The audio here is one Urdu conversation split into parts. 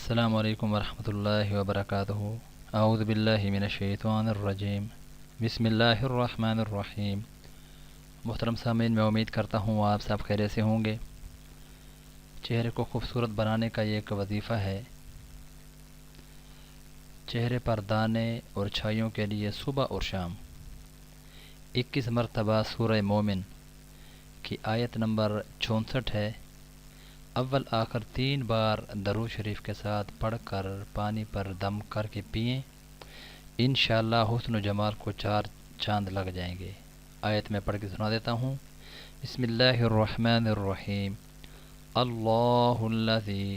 السلام علیکم ورحمۃ اللہ وبرکاتہ۔ اعوذ باللہ من الشیطان الرجیم، بسم اللہ الرحمن الرحیم۔ محترم سامعین، میں امید کرتا ہوں آپ سب خیریت سے ہوں گے۔ چہرے کو خوبصورت بنانے کا یہ ایک وظیفہ ہے۔ چہرے پر دانے اور چھائیوں کے لیے صبح اور شام 21 مرتبہ سورہ مومن کی آیت نمبر 64 ہے۔ اول آخر 3 بار درود شریف کے ساتھ پڑھ کر پانی پر دم کر کے پئیں، انشاءاللہ حسن و جمال کو 4 چاند لگ جائیں گے۔ آیت میں پڑھ کے سنا دیتا ہوں۔ بسم اللہ الرحمن الرحیم۔ اللہ الذی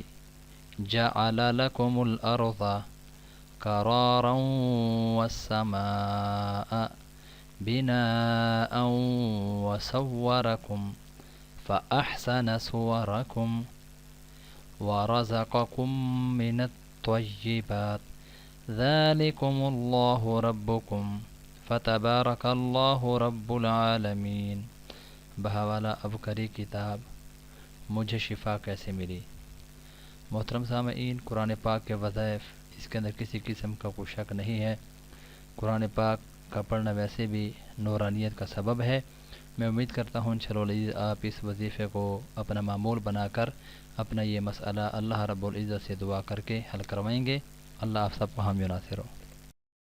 جعل لکم الارض قرارا والسماء بناء وصورکم فأحسن صورکم ورزقکم من الطیبات ذالکم اللہ ربکم فتبارک اللہ رب العالمین۔ بحوالہ ابکری کتاب مجھے شفا کیسے ملی۔ محترم سامعین، قرآن پاک کے وظائف، اس کے اندر کسی قسم کا کوئی شک نہیں ہے۔ قرآن پاک کا پڑھنا ویسے بھی نورانیت کا سبب ہے۔ میں امید کرتا ہوں انشاءاللہ آپ اس وظیفے کو اپنا معمول بنا کر اپنا یہ مسئلہ اللہ رب العزت سے دعا کر کے حل کروائیں گے۔ اللہ آپ سب کو حامی و ناصر ہو۔